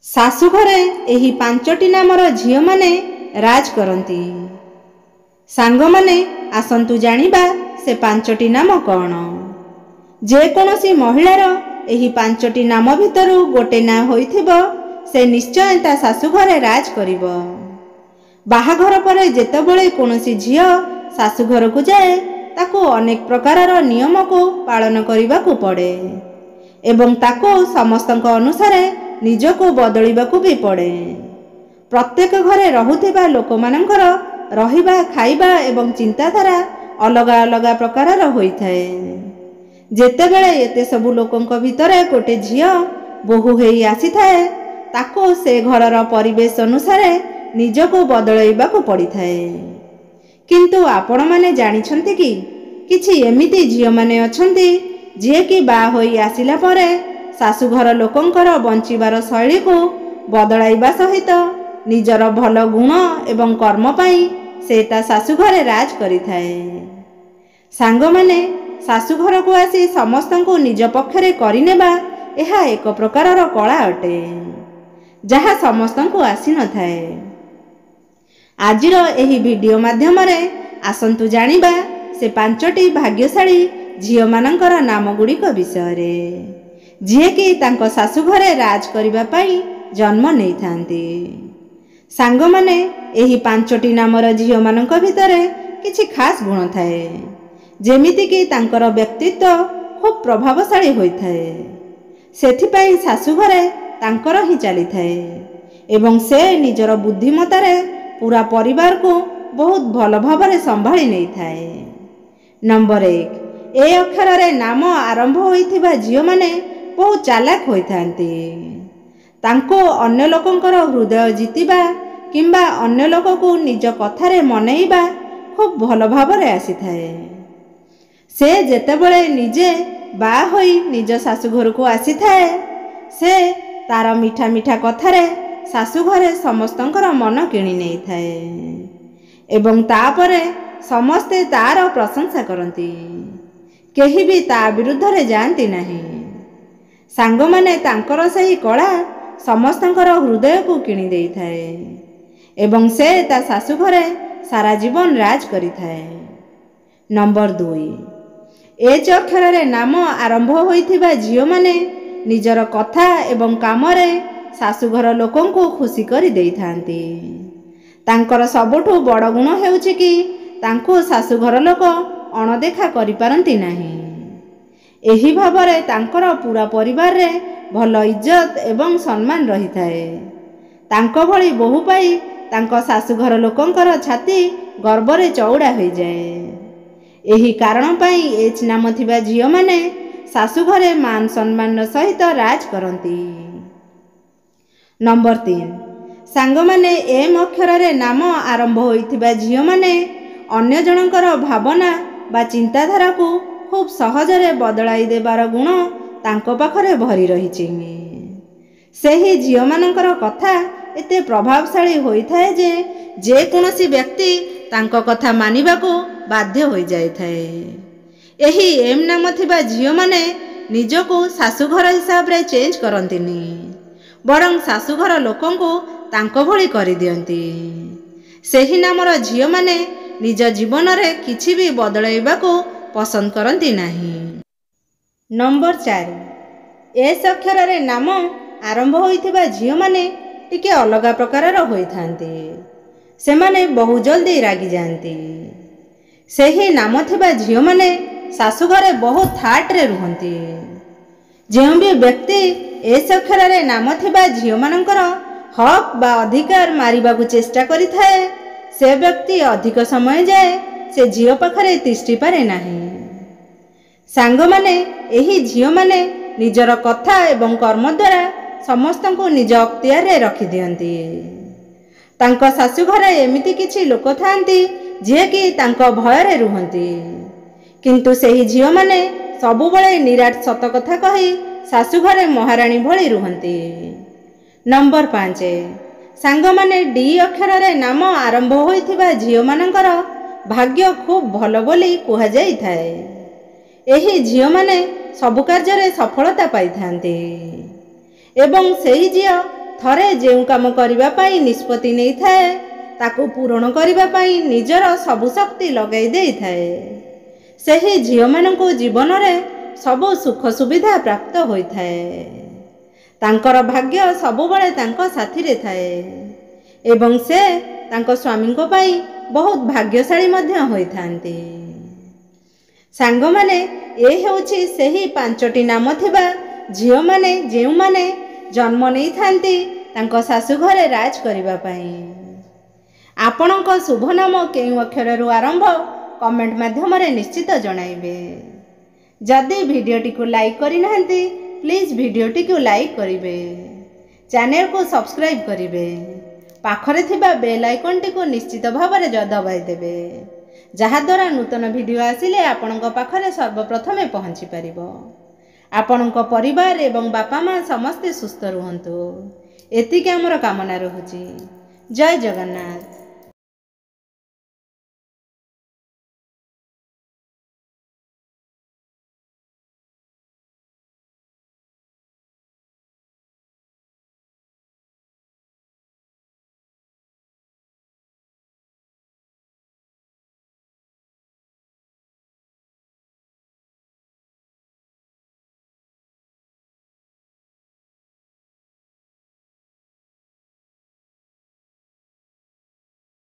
शाशु घरे एही पांचटी नामर झील माने राज करती। सांग माने आसंतु जानिबा से पांचटी नाम कौन। जेकोसी महिलार एही पांचटी नाम भितरु गोटे ना होइथिबो से निश्चय ता शाशु घरे राज करिबो। बाहाघर परे जेतेबेले कोनोसी झियो शाशु घर को जाए ताको अनेक प्रकारर नियम को पालन करिबाकू पड़े एवं ताको समस्तक अनुसार निजको बदलिबाकू भी पड़े। प्रत्येक घरे रहुथिबा लोकमानंकर रहिबा खाइबा एवं चिंताधारा अलगा अलगा प्रकारर होइथाए। जेतेबेले एते सबु लोकंक भितरे गोटे झियो बोहू हेई आसीथाए ताको से घरर परिवेश अनुसार निजको बदलैबाकू पड़िथाए। किंतु आपण माने जानिछंती कि किछि एमिति झियो माने अछंती जे कि बा होई आसिला परे शाशु घर लोकंकर बंचिबार शैली को बदलाइबा सहित निजर भल गुण एवं कर्म पाई से ता शाशु घरे राज करिथाए। सांग माने शाशु घर को आसी समस्तंको निज पक्षरे करिनेबा एहा एक प्रकारर कला अटे जहा समस्तंको आसी न थाए। आजिर एही वीडियो माध्यम रे आसंतु जानिबा से पांचटी भाग्यशाली झियो मानंकर नाम गुड़िक विषय रे जे कि तांको शाशु घरे राज करिबा पाई जन्म नहीं थांती। सांग माने एही पांचटी नामर झियो मानंक भितरे किछि खास गुण थाए जेमिति कि तांकर व्यक्तित्व खूब प्रभावशाली होइथाए। सेथिपाई शाशु घरे तांकर ही चली थाए एवं से निजर बुद्धिमतारे पूरा परिवार को बहुत भल भावरे संभाली नहीं थाए। नंबर 1 ए अक्षर रे नाम आरंभ होइथिबा झियो माने बहुत चालाक होइथांती। तांको अन्य लोकंकर हृदय जीतिबा किंबा अन्य लोक को निज कथारे मनैबा खूब भल भावरे आसीथाए। से जेतेबेले निजे बा होई निज शाशु घर को आसीथाए से तार मीठा मीठा कथारे शाशु घरे समस्तंकर मन किणी नहीं थाए एवं तापरे समस्ते तार प्रशंसा करती। केही भी ता विरुद्ध रे जानती नहीं। सांग माने तांकर सही कला समस्तंकर हृदय को किणी देई थाए एवं से ता शाशु घरे सारा जीवन राज करिथाए। नंबर 2 एच अक्षर रे नाम आरंभ होइथिबा झियो माने निजर कथा एवं काम रे शाशु घर लोकं को खुशी करी देई थांती। तांकर सबुठु बड़ गुण हेउछि कि तांको शाशु घर लोक अणदेखा करि पारंती नाही। एही भावरे तांकर पूरा परिवार रे भल इज्जत एवं सम्मान रही थाए। तांको भली बहु पाई तांको शाशु घर लोकंकर छाती गर्वरे चौड़ा होई जाए। एही कारण पाई एच नाम थिबा झियो माने शाशु घरे मान सम्मान सहित राज करंती। नंबर 3 सांग माने एम अक्षर रे नाम आरंभ होइथिबा झियो माने अन्य जनकर भावना बा चिंताधारा को खूब सहजरे बदलाई देबार गुण तांको पाखरे भरी रहिछि। सेही झियो मानकर कथा एते प्रभावशाली होइथाए जे कोनोसी व्यक्ति तांको कथा मानिबाको बाध्य होई जाइथाए। एही एम नाम थिबा झियो माने निजको शाशु घर हिसाब रे चेंज करंतिनी बरं शाशु घर लोकं को तांको भली करि दियंती। सेही नामर झियो माने निज जीवन रे किछि भी बदलाइबाको पसंद करंती नाही। नंबर 4 एस अक्षर रे नाम आरंभ होइथिबा झियो माने टिके अलगा प्रकारर होइथांती। सेमाने बहु जल्दी रागी जांती। सेही नाम थिबा झियो माने शाशु घरे बहुत थाट रे रुहंती। जेउ भी व्यक्ति एस अक्षर रे नाम थिबा झियो मानकर हक बा अधिकार मारिबाकू चेष्टा करि थाए से व्यक्ति अधिक समय जाए से झियो पाखरे तिष्ठि पारे नाही। सांग माने एही झियो माने निजर कथा एवं कर्म द्वारा समस्तंको निज अख्तियार रे रखि दियंती। तांको शाशु घरे एमिति किछि लोक थांती जे कि तांको भय रे रुहंती किंतु सेही झियो माने सबुबळे निराट सत कथा कहि शाशु घरे महारानी भली रुहंती। नंबर 5 सांग माने डी अक्षर रे नाम आरंभ होइथिबा झियो मानकर भाग्य खूब भल बोली कुहा जाई थाए। एही झियो माने सब कार्य रे सफलता पाई थांती एवं सेही झियो ଥରେ ଯେଉଁ କାମ କରିବା ପାଇଁ ନିଷ୍ପତ୍ତି ନେଇଥାଏ ତାକୁ ପୂରଣ କରିବା ପାଇଁ ନିଜର ସବୁ ଶକ୍ତି ଲଗାଇ ଦେଇଥାଏ। ସେହି ଝିଅମାନଙ୍କୁ ଜୀବନରେ ସବୁ ସୁଖ ସୁବିଧା ପ୍ରାପ୍ତ ହୋଇଥାଏ। ତାଙ୍କର ଭାଗ୍ୟ ସବୁବେଳେ ତାଙ୍କ ସାଥିରେ ଥାଏ ଏବଂ ସେ ତାଙ୍କ ସ୍ୱାମୀଙ୍କ ପାଇଁ ବହୁତ ଭାଗ୍ୟଶାଳୀ ମଧ୍ୟ ହୋଇଥାନ୍ତି। ସାଙ୍ଗମାନେ, ଏ ହେଉଛି ସେହି 5ଟି ନାମ ଥିବା ଝିଅମାନେ ଯେଉଁମାନେ ଜନ୍ମ ନେଇଥାନ୍ତି ତାଙ୍କ ଶାଶୁ ଘରେ ରାଜ କରିବା ପାଇଁ। ଆପଣଙ୍କ ଶୁଭ ନାମ କେଉଁ ଅକ୍ଷରରୁ ଆରମ୍ଭ କମେଣ୍ଟ ମାଧ୍ୟମରେ ନିଶ୍ଚିତ ଜଣାଇବେ। ଯଦି ଭିଡ଼ିଓଟିକୁ ଲାଇକ୍ କରିନାହାନ୍ତି ପ୍ଲିଜ୍ ଭିଡ଼ିଓଟିକୁ ଲାଇକ୍ କରିବେ, ଚ୍ୟାନେଲକୁ ସବସ୍କ୍ରାଇବ୍ କରିବେ, ପାଖରେ ଥିବା ବେଲ୍ ଆଇକନ୍ଟିକୁ ନିଶ୍ଚିତ ଭାବରେ ଦବାଇ ଦେବେ, ଯାହାଦ୍ୱାରା ନୂତନ ଭିଡ଼ିଓ ଆସିଲେ ଆପଣଙ୍କ ପାଖରେ ସର୍ବପ୍ରଥମେ ପହଞ୍ଚି ପାରିବ। ଆପଣଙ୍କ ପରିବାର ଏବଂ ବାପା ମା ସମସ୍ତେ ସୁସ୍ଥ ରୁହନ୍ତୁ, ଏତିକି ଆମର କାମନା ରହୁଛି। ଜୟ ଜଗନ୍ନାଥ।